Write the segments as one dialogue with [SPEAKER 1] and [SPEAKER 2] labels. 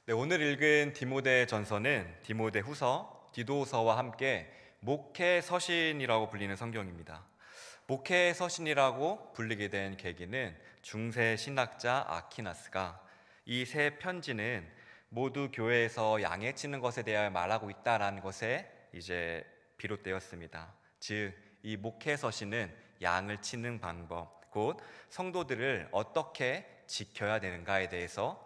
[SPEAKER 1] 네, 오늘 읽은 디모데전서는 디모데후서, 디도서와 함께 목회 서신이라고 불리는 성경입니다. 목회 서신이라고 불리게 된 계기는 중세 신학자 아퀴나스가 이 세 편지는 모두 교회에서 양에 치는 것에 대하여 말하고 있다라는 것에 이제 비롯되었습니다. 즉, 이 목회 서신은 양을 치는 방법, 곧 성도들을 어떻게 지켜야 되는가에 대해서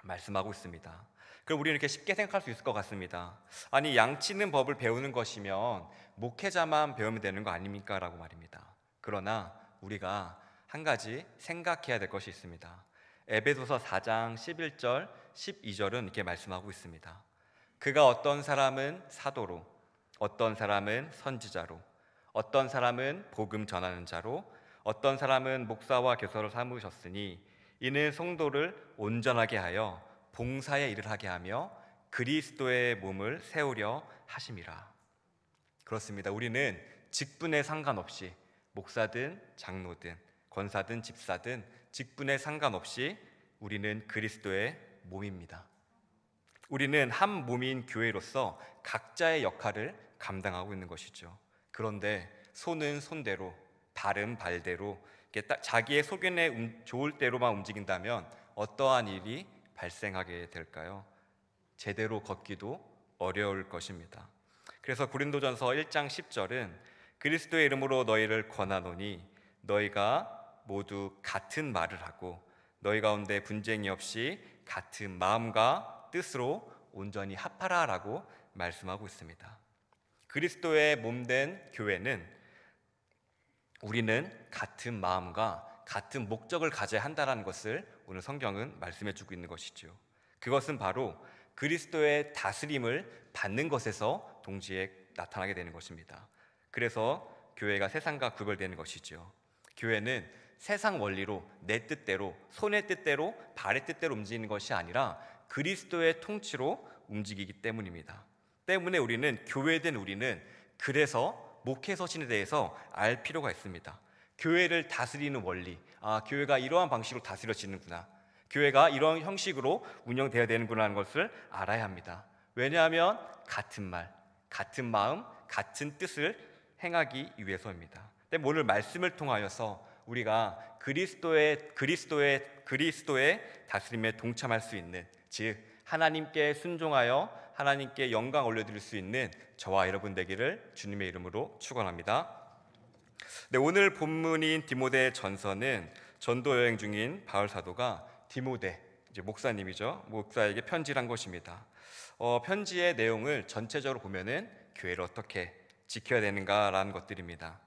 [SPEAKER 1] 말씀하고 있습니다. 그럼 우리는 이렇게 쉽게 생각할 수 있을 것 같습니다. 아니, 양치는 법을 배우는 것이면 목회자만 배우면 되는 거 아닙니까? 라고 말입니다. 그러나 우리가 한 가지 생각해야 될 것이 있습니다. 에베소서 4장 11절 12절은 이렇게 말씀하고 있습니다. 그가 어떤 사람은 사도로, 어떤 사람은 선지자로, 어떤 사람은 복음 전하는 자로, 어떤 사람은 목사와 교사로 삼으셨으니 이는 성도를 온전하게 하여 봉사의 일을 하게 하며 그리스도의 몸을 세우려 하심이라. 그렇습니다. 우리는 직분에 상관없이 목사든 장로든 권사든 집사든 직분에 상관없이 우리는 그리스도의 몸입니다. 우리는 한 몸인 교회로서 각자의 역할을 감당하고 있는 것이죠. 그런데 손은 손대로, 발은 발대로 자기의 소견에 좋을 대로만 움직인다면 어떠한 일이 발생하게 될까요? 제대로 걷기도 어려울 것입니다. 그래서 고린도전서 1장 10절은 그리스도의 이름으로 너희를 권하노니 너희가 모두 같은 말을 하고 너희 가운데 분쟁이 없이 같은 마음과 뜻으로 온전히 합하라라고 말씀하고 있습니다. 그리스도의 몸된 교회는 우리는 같은 마음과 같은 목적을 가져야 한다는 것을 오늘 성경은 말씀해 주고 있는 것이죠. 그것은 바로 그리스도의 다스림을 받는 것에서 동시에 나타나게 되는 것입니다. 그래서 교회가 세상과 구별되는 것이죠. 교회는 세상 원리로 내 뜻대로, 손의 뜻대로, 발의 뜻대로 움직이는 것이 아니라 그리스도의 통치로 움직이기 때문입니다. 때문에 우리는 그래서 목회 서신에 대해서 알 필요가 있습니다. 교회를 다스리는 원리, 교회가 이러한 방식으로 다스려지는구나, 교회가 이런 형식으로 운영되어야 되는구나 하는 것을 알아야 합니다. 왜냐하면 같은 말, 같은 마음, 같은 뜻을 행하기 위해서입니다. 때문에 오늘 말씀을 통하여서 우리가 그리스도의 다스림에 동참할 수 있는, 즉 하나님께 순종하여 하나님께 영광 올려드릴 수 있는 저와 여러분 되기를 주님의 이름으로 축원합니다. 네, 오늘 본문인 디모데 전서는 전도 여행 중인 바울 사도가 디모데, 이제 목사님이죠, 목사에게 편지를 한 것입니다. 편지의 내용을 전체적으로 보면은 교회를 어떻게 지켜야 되는가라는 것들입니다.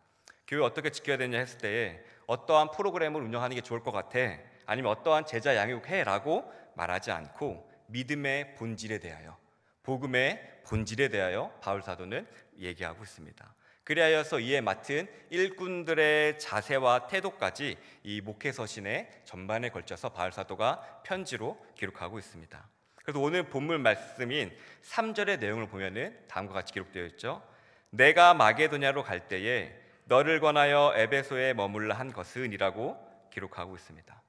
[SPEAKER 1] 교회 어떻게 지켜야 되냐 했을 때에 어떠한 프로그램을 운영하는 게 좋을 것 같아, 아니면 어떠한 제자 양육해라고 말하지 않고 믿음의 본질에 대하여, 복음의 본질에 대하여 바울 사도는 얘기하고 있습니다. 그리하여서 이에 맡은 일꾼들의 자세와 태도까지 이 목회 서신의 전반에 걸쳐서 바울 사도가 편지로 기록하고 있습니다. 그래서 오늘 본문 말씀인 3절의 내용을 보면은 다음과 같이 기록되어 있죠. 내가 마게도냐로 갈 때에 너를 권하여 에베소에 머물라 한 것은이라고 기록하고 있습니다.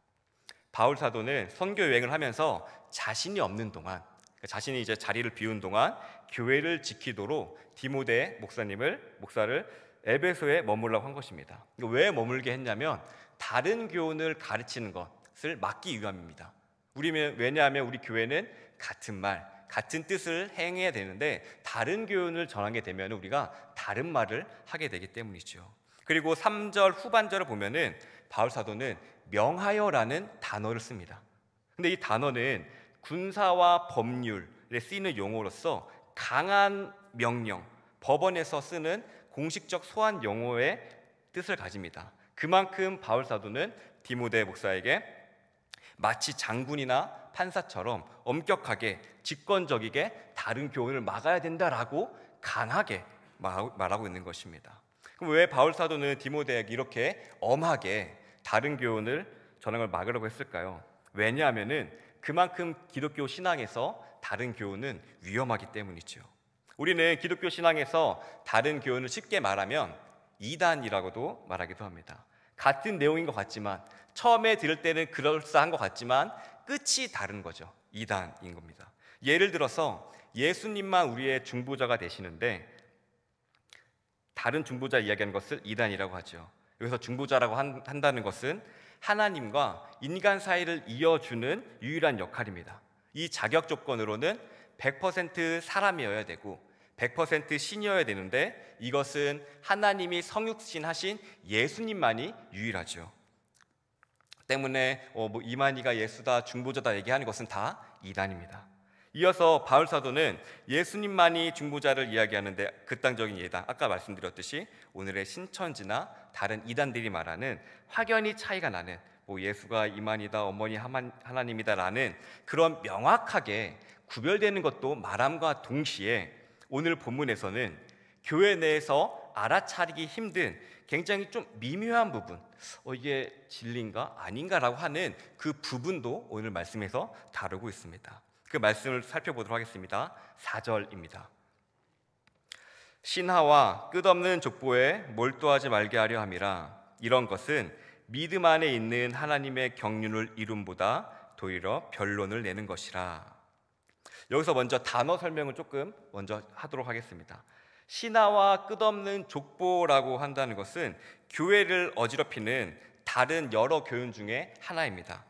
[SPEAKER 1] 바울 사도는 선교 여행을 하면서 자신이 없는 동안, 자신이 이제 자리를 비운 동안 교회를 지키도록 디모데 목사를 에베소에 머물라고 한 것입니다. 왜 머물게 했냐면 다른 교훈을 가르치는 것을 막기 위함입니다. 왜냐하면 우리 교회는 같은 말, 같은 뜻을 행해야 되는데 다른 교훈을 전하게 되면 우리가 다른 말을 하게 되기 때문이죠. 그리고 3절 후반절을 보면은 바울 사도는 명하여라는 단어를 씁니다. 근데 이 단어는 군사와 법률에 쓰이는 용어로서 강한 명령, 법원에서 쓰는 공식적 소환 용어의 뜻을 가집니다. 그만큼 바울 사도는 디모데 목사에게 마치 장군이나 판사처럼 엄격하게, 직권적이게 다른 교훈을 막아야 된다라고 강하게 말하고 있는 것입니다. 그럼 왜 바울 사도는 디모데에게 이렇게 엄하게 다른 교훈을 전하는 걸 막으려고 했을까요? 왜냐하면은 그만큼 기독교 신앙에서 다른 교훈은 위험하기 때문이죠. 우리는 기독교 신앙에서 다른 교훈을 쉽게 말하면 이단이라고도 말하기도 합니다. 같은 내용인 것 같지만, 처음에 들을 때는 그럴싸한 것 같지만 끝이 다른 거죠. 이단인 겁니다. 예를 들어서 예수님만 우리의 중보자가 되시는데 다른 중보자 이야기하는 것을 이단이라고 하죠. 여기서 중보자라고 한다는 것은 하나님과 인간 사이를 이어주는 유일한 역할입니다. 이 자격 조건으로는 100% 사람이어야 되고 100% 신이어야 되는데, 이것은 하나님이 성육신하신 예수님만이 유일하죠. 때문에 이만희가 예수다, 중보자다 얘기하는 것은 다 이단입니다. 이어서 바울 사도는 예수님만이 중보자를 이야기하는데 극단적인 예당, 아까 말씀드렸듯이 오늘의 신천지나 다른 이단들이 말하는 확연히 차이가 나는 예수가 이만희다, 어머니 하나님이다라는 그런 명확하게 구별되는 것도 말함과 동시에 오늘 본문에서는 교회 내에서 알아차리기 힘든 굉장히 좀 미묘한 부분, 이게 진리인가 아닌가라고 하는 그 부분도 오늘 말씀에서 다루고 있습니다. 그 말씀을 살펴보도록 하겠습니다. 4절입니다. 신하와 끝없는 족보에 몰두하지 말게 하려 함이라. 이런 것은 믿음 안에 있는 하나님의 경륜을 이룸보다 도리어 변론을 내는 것이라. 여기서 먼저 단어 설명을 조금 먼저 하도록 하겠습니다. 신하와 끝없는 족보라고 한다는 것은 교회를 어지럽히는 다른 여러 교훈 중에 하나입니다.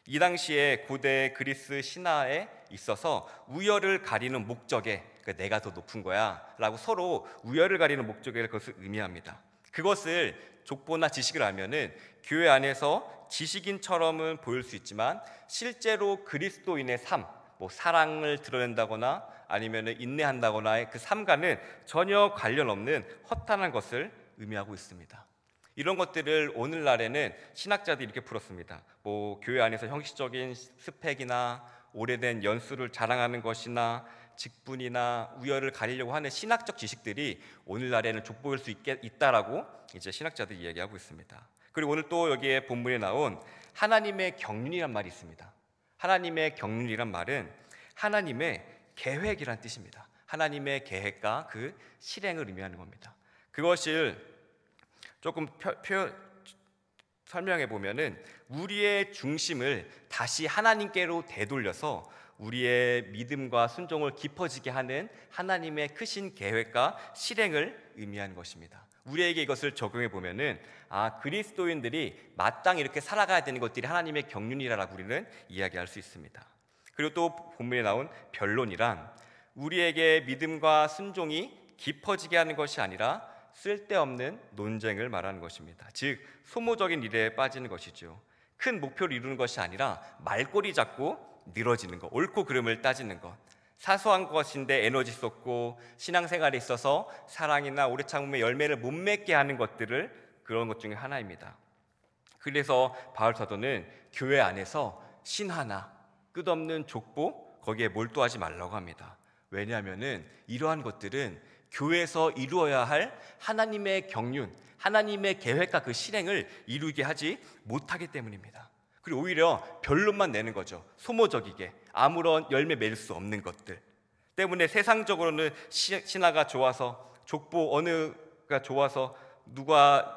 [SPEAKER 1] 이 당시에 고대 그리스 신화에 있어서 우열을 가리는 목적에, 내가 더 높은 거야 라고 서로 우열을 가리는 목적에 그것을 의미합니다. 그것을 족보나 지식을 알면은 교회 안에서 지식인처럼은 보일 수 있지만 실제로 그리스도인의 삶, 사랑을 드러낸다거나 아니면 인내한다거나의 그 삶과는 전혀 관련 없는 허탄한 것을 의미하고 있습니다. 이런 것들을 오늘날에는 신학자들이 이렇게 풀었습니다. 교회 안에서 형식적인 스펙이나 오래된 연수를 자랑하는 것이나 직분이나 우열을 가리려고 하는 신학적 지식들이 오늘날에는 족보일 수 있다라고 이제 신학자들이 이야기하고 있습니다. 그리고 오늘 또 여기에 본문에 나온 하나님의 경륜이란 말이 있습니다. 하나님의 경륜이란 말은 하나님의 계획이란 뜻입니다. 하나님의 계획과 그 실행을 의미하는 겁니다. 그것을 조금 설명해 보면은 우리의 중심을 다시 하나님께로 되돌려서 우리의 믿음과 순종을 깊어지게 하는 하나님의 크신 계획과 실행을 의미하는 것입니다. 우리에게 이것을 적용해 보면은 그리스도인들이 마땅히 이렇게 살아가야 되는 것들이 하나님의 경륜이라고 우리는 이야기할 수 있습니다. 그리고 또 본문에 나온 변론이란 우리에게 믿음과 순종이 깊어지게 하는 것이 아니라 쓸데없는 논쟁을 말하는 것입니다. 즉 소모적인 일에 빠지는 것이죠. 큰 목표를 이루는 것이 아니라 말꼬리 잡고 늘어지는 것, 옳고 그름을 따지는 것, 사소한 것인데 에너지 쏟고 신앙생활에 있어서 사랑이나 오래 참음의 열매를 못 맺게 하는 것들을, 그런 것 중에 하나입니다. 그래서 바울 사도는 교회 안에서 신하나 끝없는 족보, 거기에 몰두하지 말라고 합니다. 왜냐하면은 이러한 것들은 교회에서 이루어야 할 하나님의 경륜, 하나님의 계획과 그 실행을 이루게 하지 못하기 때문입니다. 그리고 오히려 변론만 내는 거죠. 소모적이게 아무런 열매 맺을 수 없는 것들 때문에 세상적으로는 신하가 좋아서, 족보 어느가 좋아서, 누가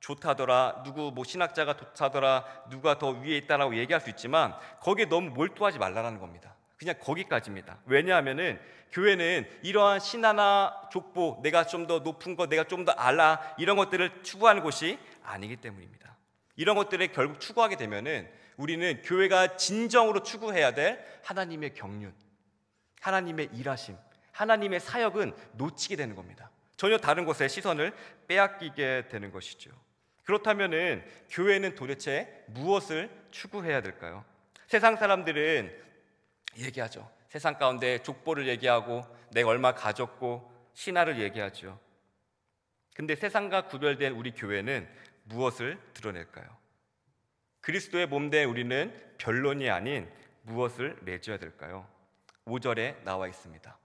[SPEAKER 1] 좋다더라, 누구 신학자가 좋다더라, 누가 더 위에 있다라고 얘기할 수 있지만 거기에 너무 몰두하지 말라는 겁니다. 그냥 거기까지입니다. 왜냐하면은 교회는 이러한 신하나 족보, 내가 좀 더 높은 거, 내가 좀 더 알아, 이런 것들을 추구하는 곳이 아니기 때문입니다. 이런 것들을 결국 추구하게 되면은 우리는 교회가 진정으로 추구해야 될 하나님의 경륜, 하나님의 일하심, 하나님의 사역은 놓치게 되는 겁니다. 전혀 다른 곳에 시선을 빼앗기게 되는 것이죠. 그렇다면은 교회는 도대체 무엇을 추구해야 될까요? 세상 사람들은 얘기하죠. 세상 가운데 족보를 얘기하고 내가 얼마 가졌고 신화를 얘기하죠. 근데 세상과 구별된 우리 교회는 무엇을 드러낼까요? 그리스도의 몸된 우리는 변론이 아닌 무엇을 맺어야 될까요? 5절에 나와 있습니다.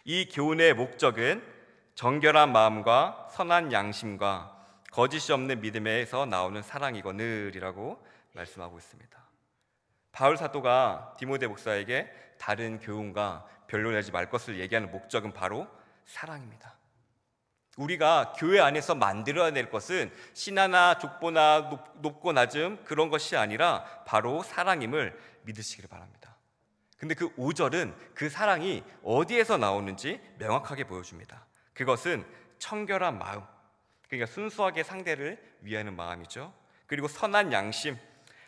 [SPEAKER 1] 이 교훈의 목적은 정결한 마음과 선한 양심과 거짓이 없는 믿음에서 나오는 사랑이거늘이라고 말씀하고 있습니다. 바울 사도가 디모데 목사에게 다른 교훈과 변론하지 말 것을 얘기하는 목적은 바로 사랑입니다. 우리가 교회 안에서 만들어야 될 것은 신화나 족보나 높고 낮음 그런 것이 아니라 바로 사랑임을 믿으시기를 바랍니다. 근데 그 5절은 그 사랑이 어디에서 나오는지 명확하게 보여줍니다. 그것은 청결한 마음, 그러니까 순수하게 상대를 위하는 마음이죠. 그리고 선한 양심,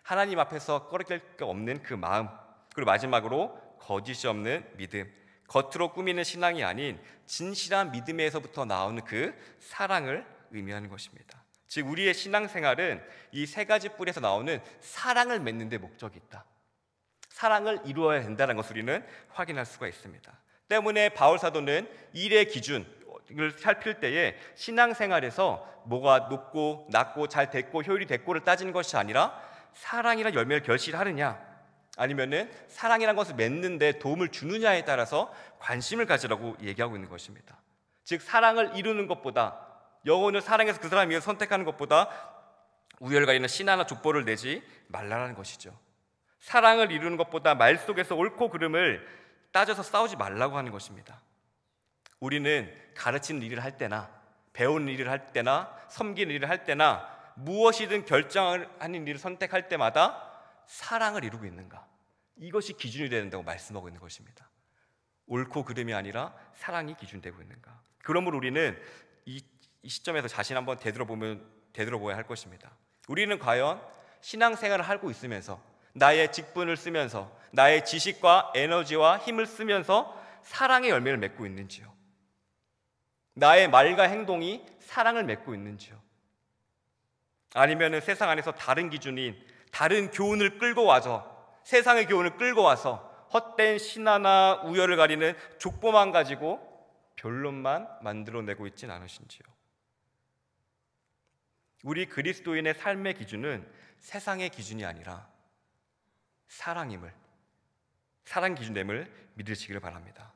[SPEAKER 1] 하나님 앞에서 꺼리낄 게 없는 그 마음, 그리고 마지막으로 거짓이 없는 믿음, 겉으로 꾸미는 신앙이 아닌 진실한 믿음에서부터 나오는 그 사랑을 의미하는 것입니다. 즉 우리의 신앙생활은 이 세 가지 뿔에서 나오는 사랑을 맺는 데 목적이 있다, 사랑을 이루어야 된다는 것을 우리는 확인할 수가 있습니다. 때문에 바울 사도는 일의 기준을 살필 때에 신앙생활에서 뭐가 높고 낮고 잘 됐고 효율이 됐고를 따지는 것이 아니라 사랑이라는 열매를 결실하느냐 아니면은 사랑이라는 것을 맺는데 도움을 주느냐에 따라서 관심을 가지라고 얘기하고 있는 것입니다. 즉 사랑을 이루는 것보다, 영혼을 사랑해서 그 사람 위해서 선택하는 것보다 우열가리는 신화나 족보를 내지 말라는 것이죠. 사랑을 이루는 것보다 말 속에서 옳고 그름을 따져서 싸우지 말라고 하는 것입니다. 우리는 가르치는 일을 할 때나 배우는 일을 할 때나 섬기는 일을 할 때나 무엇이든 결정하는 일을 선택할 때마다 사랑을 이루고 있는가, 이것이 기준이 된다고 말씀하고 있는 것입니다. 옳고 그름이 아니라 사랑이 기준되고 있는가. 그러므로 우리는 이 시점에서 자신 한번 되돌아보아야 할 것입니다. 우리는 과연 신앙생활을 하고 있으면서 나의 직분을 쓰면서 나의 지식과 에너지와 힘을 쓰면서 사랑의 열매를 맺고 있는지요? 나의 말과 행동이 사랑을 맺고 있는지요? 아니면 세상 안에서 다른 기준인 다른 교훈을 끌고 와서, 세상의 교훈을 끌고 와서 헛된 신화나 우열을 가리는 족보만 가지고 변론만 만들어내고 있진 않으신지요? 우리 그리스도인의 삶의 기준은 세상의 기준이 아니라 사랑 기준됨을 믿으시기를 바랍니다.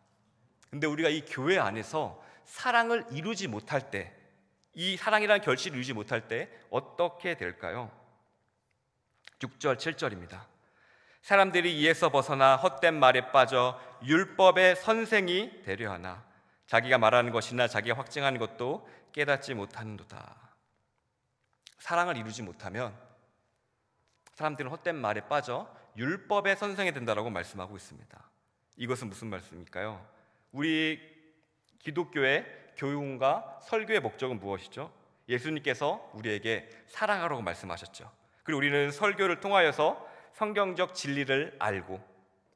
[SPEAKER 1] 근데 우리가 이 교회 안에서 사랑을 이루지 못할 때, 이 사랑이라는 결실을 이루지 못할 때 어떻게 될까요? 6절, 7절입니다. 사람들이 이에서 벗어나 헛된 말에 빠져 율법의 선생이 되려 하나 자기가 말하는 것이나 자기가 확증하는 것도 깨닫지 못하는도다. 사랑을 이루지 못하면 사람들은 헛된 말에 빠져 율법의 선생이 된다라고 말씀하고 있습니다. 이것은 무슨 말씀일까요? 우리 기독교의 교훈과 설교의 목적은 무엇이죠? 예수님께서 우리에게 사랑하라고 말씀하셨죠. 그리고 우리는 설교를 통하여서 성경적 진리를 알고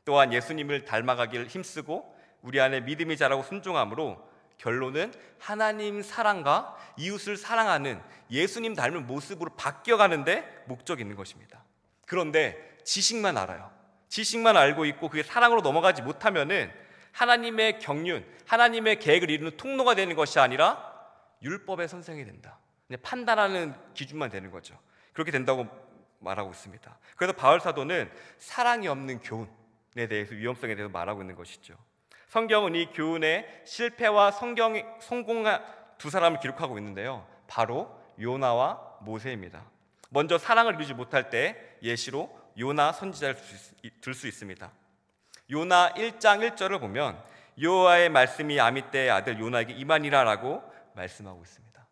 [SPEAKER 1] 또한 예수님을 닮아가기를 힘쓰고 우리 안에 믿음이 자라고 순종함으로 결론은 하나님 사랑과 이웃을 사랑하는 예수님 닮은 모습으로 바뀌어가는데 목적이 있는 것입니다. 그런데 지식만 알아요. 지식만 알고 있고 그게 사랑으로 넘어가지 못하면은 하나님의 경륜, 하나님의 계획을 이루는 통로가 되는 것이 아니라 율법의 선생이 된다, 그냥 판단하는 기준만 되는 거죠. 그렇게 된다고 말하고 있습니다. 그래서 바울 사도는 사랑이 없는 교훈에 대해서, 위험성에 대해서 말하고 있는 것이죠. 성경은 이 교훈의 실패와 성공한 두 사람을 기록하고 있는데요, 바로 요나와 모세입니다. 먼저 사랑을 이루지 못할 때 예시로 요나 선지자를 들 수 있습니다. 요나 1장 1절을 보면 여호와의 말씀이 아미떼의 아들 요나에게 임하니라라고 말씀하고 있습니다.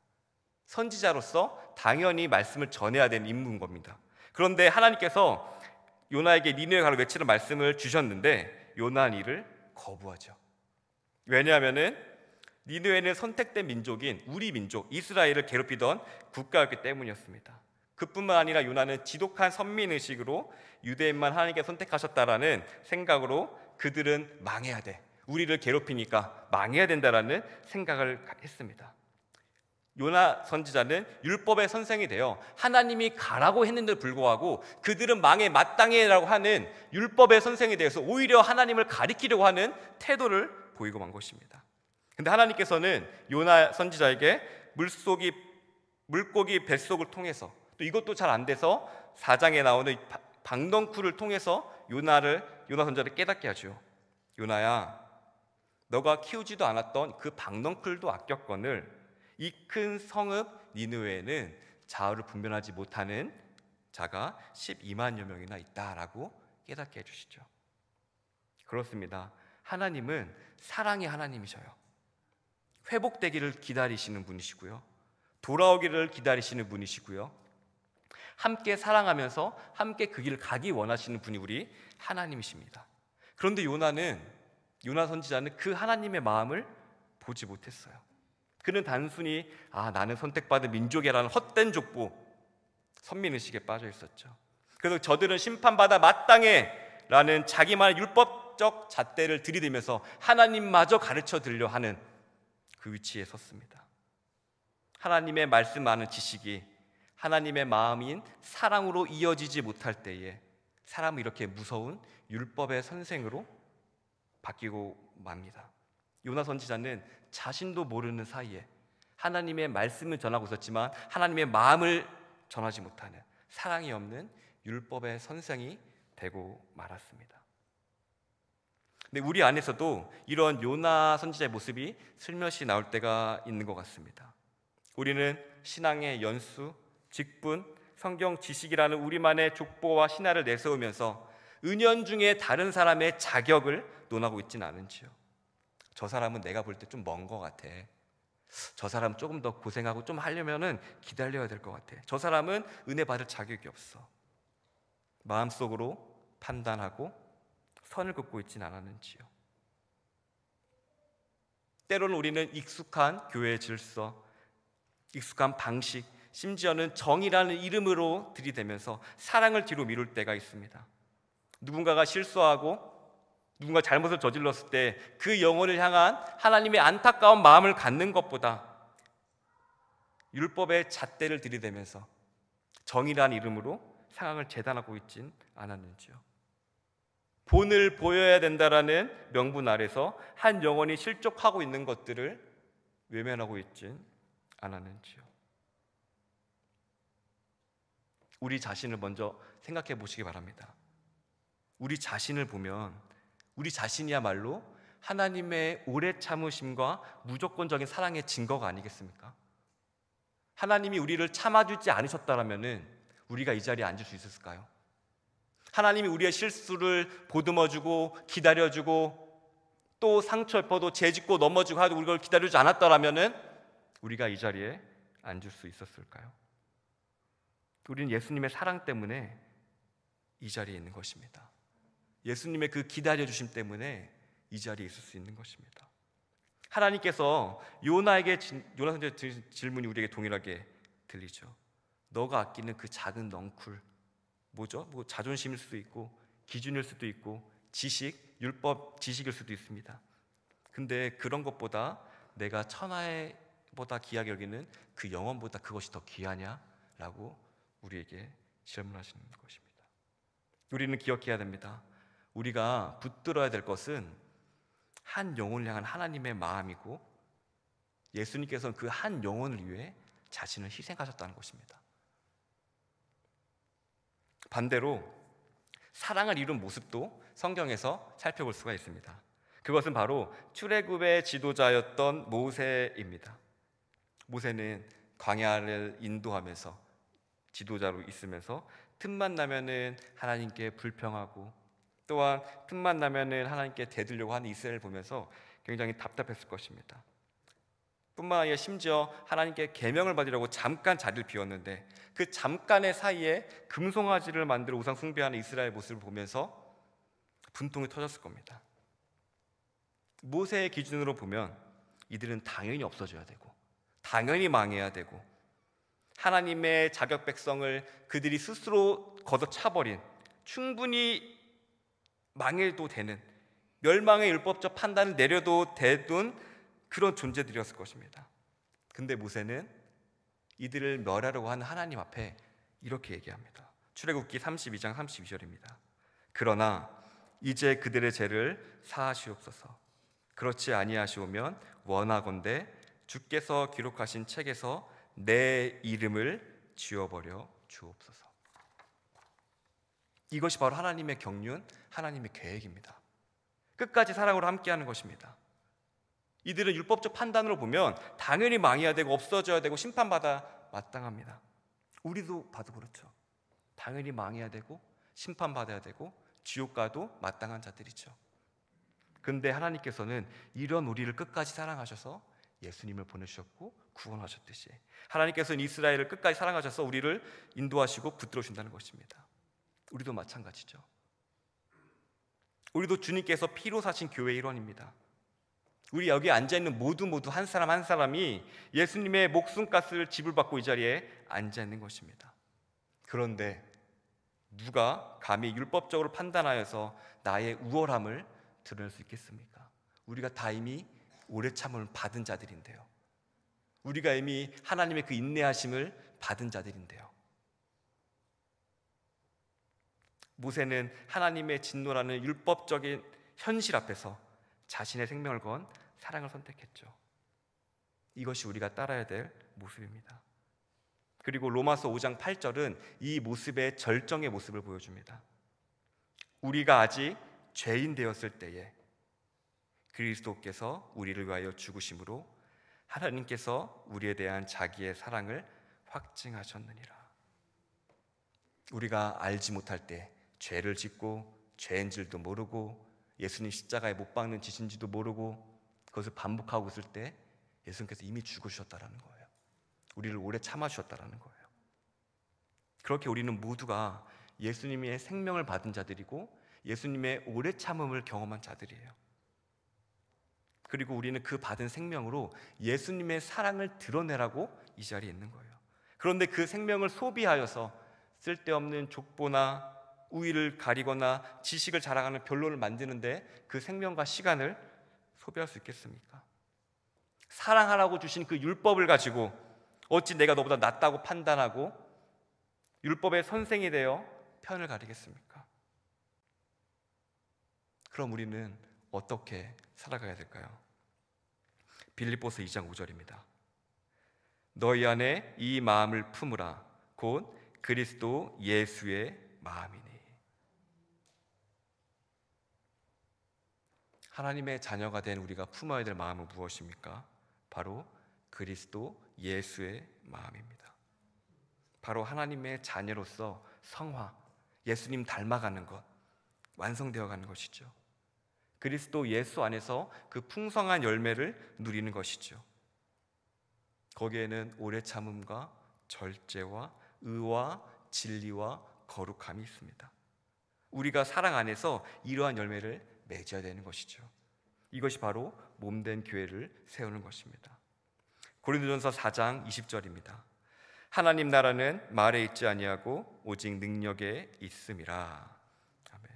[SPEAKER 1] 선지자로서 당연히 말씀을 전해야 되는 임무인 겁니다. 그런데 하나님께서 요나에게 니느웨 가라 외치는 말씀을 주셨는데 요나는 이를 거부하죠. 왜냐하면 니느웨는 선택된 민족인 우리 민족 이스라엘을 괴롭히던 국가였기 때문이었습니다. 그뿐만 아니라 요나는 지독한 선민의식으로 유대인만 하나님께 선택하셨다라는 생각으로 그들은 망해야 돼, 우리를 괴롭히니까 망해야 된다라는 생각을 했습니다. 요나 선지자는 율법의 선생이 되어 하나님이 가라고 했는데도 불구하고 그들은 망해 마땅해라고 하는 율법의 선생이 되어서 오히려 하나님을 가리키려고 하는 태도를 보이고 만 것입니다. 근데 하나님께서는 요나 선지자에게 물고기 뱃속을 통해서, 또 이것도 잘 안 돼서 4장에 나오는 방덩쿨을 통해서 요나 선지자를 깨닫게 하죠. 요나야, 너가 키우지도 않았던 그 방덩쿨도 아꼈거늘 이 큰 성읍 니느웨에는 좌우를 분별하지 못하는 자가 12만여 명이나 있다라고 깨닫게 해주시죠. 그렇습니다. 하나님은 사랑의 하나님이셔요. 회복되기를 기다리시는 분이시고요, 돌아오기를 기다리시는 분이시고요, 함께 사랑하면서 함께 그 길을 가기 원하시는 분이 우리 하나님이십니다. 그런데 요나 선지자는 그 하나님의 마음을 보지 못했어요. 그는 단순히 나는 선택받은 민족이라는 헛된 족보, 선민의식에 빠져 있었죠. 그래서 저들은 심판받아 마땅해 라는 자기만의 율법적 잣대를 들이대면서 하나님마저 가르쳐 들려 하는 그 위치에 섰습니다. 하나님의 말씀하는 지식이 하나님의 마음인 사랑으로 이어지지 못할 때에 사람은 이렇게 무서운 율법의 선생으로 바뀌고 맙니다. 요나 선지자는 자신도 모르는 사이에 하나님의 말씀을 전하고 있었지만 하나님의 마음을 전하지 못하는, 사랑이 없는 율법의 선생이 되고 말았습니다. 근데 우리 안에서도 이런 요나 선지자의 모습이 슬며시 나올 때가 있는 것 같습니다. 우리는 신앙의 연수, 직분, 성경 지식이라는 우리만의 족보와 신화를 내세우면서 은연중에 다른 사람의 자격을 논하고 있지는 않은지요. 저 사람은 내가 볼 때 좀 먼 것 같아. 저 사람 조금 더 고생하고 좀 하려면은 기다려야 될 것 같아. 저 사람은 은혜 받을 자격이 없어. 마음속으로 판단하고 선을 긋고 있지는 않았는지요. 때로는 우리는 익숙한 교회의 질서, 익숙한 방식, 심지어는 정의라는 이름으로 들이대면서 사랑을 뒤로 미룰 때가 있습니다. 누군가가 실수하고 누군가 잘못을 저질렀을 때 그 영혼을 향한 하나님의 안타까운 마음을 갖는 것보다 율법의 잣대를 들이대면서 정의라는 이름으로 상황을 재단하고 있진 않았는지요. 본을 보여야 된다라는 명분 아래서 한 영혼이 실족하고 있는 것들을 외면하고 있진 않았는지요. 우리 자신을 먼저 생각해 보시기 바랍니다. 우리 자신을 보면 우리 자신이야말로 하나님의 오래 참으심과 무조건적인 사랑의 증거가 아니겠습니까? 하나님이 우리를 참아주지 않으셨다면 우리가 이 자리에 앉을 수 있었을까요? 하나님이 우리의 실수를 보듬어주고 기다려주고 또 상처 입어도 죄짓고 넘어지고 하도 우리가 기다려주지 않았더라면 우리가 이 자리에 앉을 수 있었을까요? 우리는 예수님의 사랑 때문에 이 자리에 있는 것입니다. 예수님의 그 기다려주심 때문에 이 자리에 있을 수 있는 것입니다. 하나님께서 요나 선지자의 질문이 우리에게 동일하게 들리죠. 너가 아끼는 그 작은 넝쿨, 뭐죠? 자존심일 수도 있고 기준일 수도 있고 지식, 율법 지식일 수도 있습니다. 근데 그런 것보다 내가 천하보다 귀하게 여기는 그 영혼보다 그것이 더 귀하냐? 라고 우리에게 질문하시는 것입니다. 우리는 기억해야 됩니다. 우리가 붙들어야 될 것은 한 영혼을 향한 하나님의 마음이고 예수님께서는 그 한 영혼을 위해 자신을 희생하셨다는 것입니다. 반대로 사랑을 이룬 모습도 성경에서 살펴볼 수가 있습니다. 그것은 바로 출애굽의 지도자였던 모세입니다. 모세는 광야를 인도하면서 지도자로 있으면서 틈만 나면은 하나님께 불평하고 또한 틈만 나면은 하나님께 대들려고 하는 이스라엘을 보면서 굉장히 답답했을 것입니다. 뿐만 아니라 심지어 하나님께 계명을 받으려고 잠깐 자리를 비웠는데 그 잠깐의 사이에 금송아지를 만들어 우상 숭배하는 이스라엘 모습을 보면서 분통이 터졌을 겁니다. 모세의 기준으로 보면 이들은 당연히 없어져야 되고 당연히 망해야 되고 하나님의 자격 백성을 그들이 스스로 걷어차버린, 충분히 망해도 되는, 멸망의 율법적 판단을 내려도 되는 그런 존재들이었을 것입니다. 근데 모세는 이들을 멸하려고 하는 하나님 앞에 이렇게 얘기합니다. 출애굽기 32장 32절입니다. 그러나 이제 그들의 죄를 사하시옵소서. 그렇지 아니하시오면 원하건대 주께서 기록하신 책에서 내 이름을 지워버려 주옵소서. 이것이 바로 하나님의 경륜, 하나님의 계획입니다. 끝까지 사랑으로 함께하는 것입니다. 이들은 율법적 판단으로 보면 당연히 망해야 되고 없어져야 되고 심판받아 마땅합니다. 우리도 봐도 그렇죠. 당연히 망해야 되고 심판받아야 되고 지옥 가도 마땅한 자들이죠. 근데 하나님께서는 이런 우리를 끝까지 사랑하셔서 예수님을 보내주셨고 구원하셨듯이 하나님께서는 이스라엘을 끝까지 사랑하셔서 우리를 인도하시고 붙들어 주신다는 것입니다. 우리도 마찬가지죠. 우리도 주님께서 피로 사신 교회의 일원입니다. 우리 여기 앉아있는 모두 한 사람 한 사람이 예수님의 목숨값을 지불받고 이 자리에 앉아있는 것입니다. 그런데 누가 감히 율법적으로 판단하여서 나의 우월함을 드러낼 수 있겠습니까? 우리가 다 이미 오래 참음을 받은 자들인데요. 우리가 이미 하나님의 그 인내하심을 받은 자들인데요. 모세는 하나님의 진노라는 율법적인 현실 앞에서 자신의 생명을 건 사랑을 선택했죠. 이것이 우리가 따라야 될 모습입니다. 그리고 로마서 5장 8절은 이 모습의 절정의 모습을 보여줍니다. 우리가 아직 죄인 되었을 때에 그리스도께서 우리를 위하여 죽으심으로 하나님께서 우리에 대한 자기의 사랑을 확증하셨느니라. 우리가 알지 못할 때 죄를 짓고 죄인 줄도 모르고 예수님 십자가에 못 박는 짓인지도 모르고 그것을 반복하고 있을 때 예수님께서 이미 죽으셨다라는 거예요. 우리를 오래 참아주셨다라는 거예요. 그렇게 우리는 모두가 예수님의 생명을 받은 자들이고 예수님의 오래 참음을 경험한 자들이에요. 그리고 우리는 그 받은 생명으로 예수님의 사랑을 드러내라고 이 자리에 있는 거예요. 그런데 그 생명을 소비하여서 쓸데없는 족보나 우위를 가리거나 지식을 자랑하는 변론을 만드는데 그 생명과 시간을 소비할 수 있겠습니까? 사랑하라고 주신 그 율법을 가지고 어찌 내가 너보다 낫다고 판단하고 율법의 선생이 되어 편을 가리겠습니까? 그럼 우리는 어떻게 살아가야 될까요? 빌립보서 2장 5절입니다. 너희 안에 이 마음을 품으라 곧 그리스도 예수의 마음이니. 하나님의 자녀가 된 우리가 품어야 될 마음은 무엇입니까? 바로 그리스도 예수의 마음입니다. 바로 하나님의 자녀로서 성화, 예수님 닮아가는 것, 완성되어 가는 것이죠. 그리스도 예수 안에서 그 풍성한 열매를 누리는 것이죠. 거기에는 오래 참음과 절제와 의와 진리와 거룩함이 있습니다. 우리가 사랑 안에서 이러한 열매를 맺어야 되는 것이죠. 이것이 바로 몸된 교회를 세우는 것입니다. 고린도전서 4장 20절입니다. 하나님 나라는 말에 있지 아니하고 오직 능력에 있음이라. 아멘.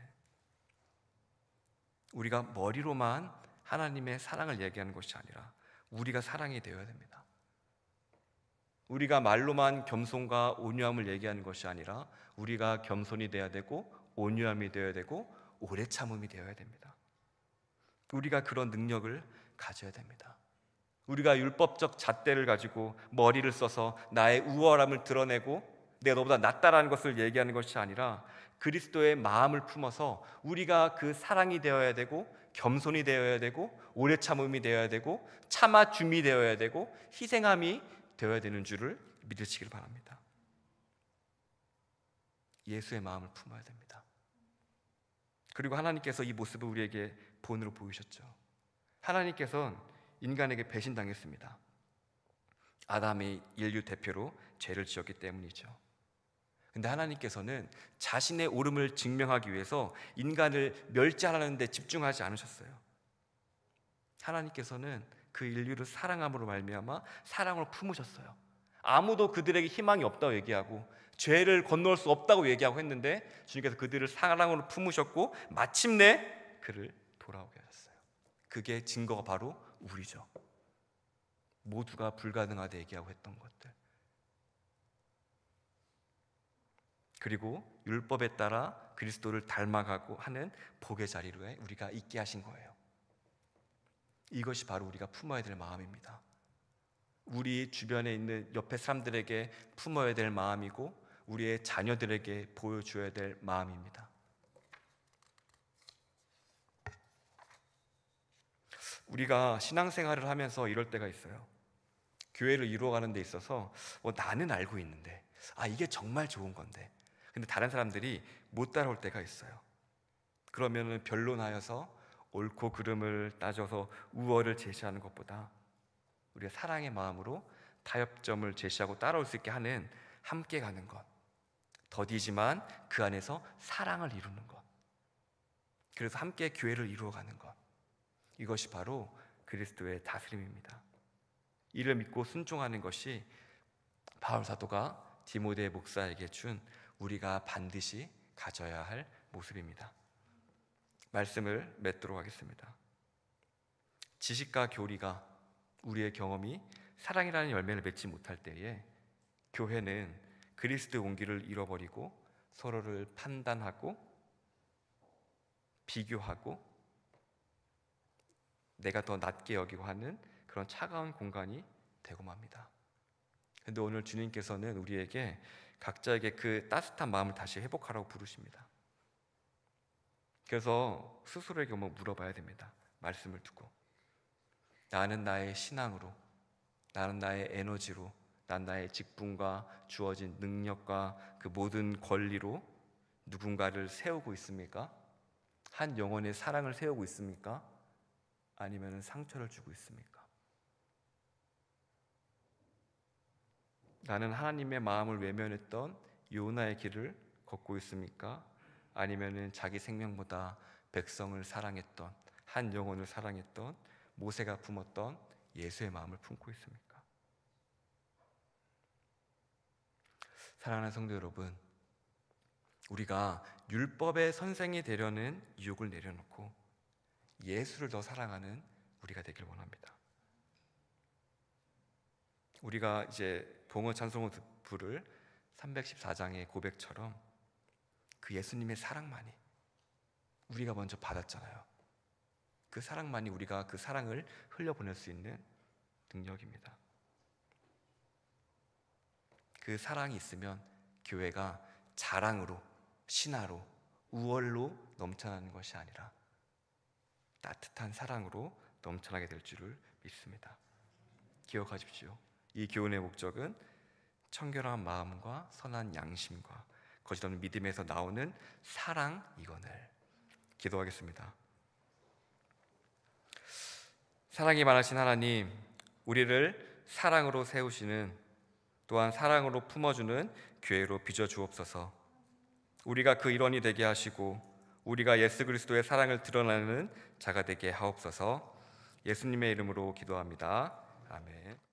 [SPEAKER 1] 우리가 머리로만 하나님의 사랑을 얘기하는 것이 아니라 우리가 사랑이 되어야 됩니다. 우리가 말로만 겸손과 온유함을 얘기하는 것이 아니라 우리가 겸손이 되어야 되고 온유함이 되어야 되고 오래 참음이 되어야 됩니다. 우리가 그런 능력을 가져야 됩니다. 우리가 율법적 잣대를 가지고 머리를 써서 나의 우월함을 드러내고 내가 너보다 낫다라는 것을 얘기하는 것이 아니라 그리스도의 마음을 품어서 우리가 그 사랑이 되어야 되고 겸손이 되어야 되고 오래 참음이 되어야 되고 참아줌이 되어야 되고 희생함이 되어야 되는 줄을 믿으시길 바랍니다. 예수의 마음을 품어야 됩니다. 그리고 하나님께서 이 모습을 우리에게 본으로 보이셨죠. 하나님께서는 인간에게 배신당했습니다. 아담이 인류 대표로 죄를 지었기 때문이죠. 근데 하나님께서는 자신의 옳음을 증명하기 위해서 인간을 멸절하는 데 집중하지 않으셨어요. 하나님께서는 그 인류를 사랑함으로 말미암아 사랑으로 품으셨어요. 아무도 그들에게 희망이 없다고 얘기하고 죄를 건널 수 없다고 얘기하고 했는데 주님께서 그들을 사랑으로 품으셨고 마침내 그를 돌아오게 하셨어요. 그게 증거가 바로 우리죠. 모두가 불가능하다 얘기하고 했던 것들. 그리고 율법에 따라 그리스도를 닮아가고 하는 복의 자리로에 우리가 있게 하신 거예요. 이것이 바로 우리가 품어야 될 마음입니다. 우리 주변에 있는 옆에 사람들에게 품어야 될 마음이고 우리의 자녀들에게 보여줘야 될 마음입니다. 우리가 신앙생활을 하면서 이럴 때가 있어요. 교회를 이루어가는 데 있어서 나는 알고 있는데 이게 정말 좋은 건데 근데 다른 사람들이 못 따라올 때가 있어요. 그러면은 변론하여서 옳고 그름을 따져서 우월을 제시하는 것보다 우리가 사랑의 마음으로 타협점을 제시하고 따라올 수 있게 하는 함께 가는 것, 더디지만 그 안에서 사랑을 이루는 것, 그래서 함께 교회를 이루어가는 것, 이것이 바로 그리스도의 다스림입니다. 이를 믿고 순종하는 것이 바울 사도가 디모데 목사에게 준 우리가 반드시 가져야 할 모습입니다. 말씀을 맺도록 하겠습니다. 지식과 교리가 우리의 경험이 사랑이라는 열매를 맺지 못할 때에 교회는 그리스도의 온기를 잃어버리고 서로를 판단하고 비교하고 내가 더 낮게 여기고 하는 그런 차가운 공간이 되고 맙니다. 근데 오늘 주님께서는 우리에게 각자에게 그 따뜻한 마음을 다시 회복하라고 부르십니다. 그래서 스스로에게 한번 물어봐야 됩니다. 말씀을 두고 나는 나의 신앙으로, 나는 나의 에너지로, 난 나의 직분과 주어진 능력과 그 모든 권리로 누군가를 세우고 있습니까? 한 영혼의 사랑을 세우고 있습니까? 아니면 상처를 주고 있습니까? 나는 하나님의 마음을 외면했던 요나의 길을 걷고 있습니까? 아니면 자기 생명보다 백성을 사랑했던, 한 영혼을 사랑했던 모세가 품었던 예수의 마음을 품고 있습니까? 사랑하는 성도 여러분, 우리가 율법의 선생이 되려는 유혹을 내려놓고 예수를 더 사랑하는 우리가 되길 원합니다. 우리가 이제 봉헌 찬송을 부를 314장의 고백처럼 그 예수님의 사랑만이 우리가 먼저 받았잖아요. 그 사랑만이 우리가 그 사랑을 흘려보낼 수 있는 능력입니다. 그 사랑이 있으면 교회가 자랑으로, 신화로, 우월로 넘쳐나는 것이 아니라 따뜻한 사랑으로 넘쳐나게 될 줄을 믿습니다. 기억하십시오. 이 교훈의 목적은 청결한 마음과 선한 양심과 거짓없는 믿음에서 나오는 사랑이거늘. 기도하겠습니다. 사랑이 많으신 하나님, 우리를 사랑으로 세우시는, 또한 사랑으로 품어주는 교회로 빚어주옵소서. 우리가 그 일원이 되게 하시고 우리가 예수 그리스도의 사랑을 드러내는 자가 되게 하옵소서. 예수님의 이름으로 기도합니다. 아멘.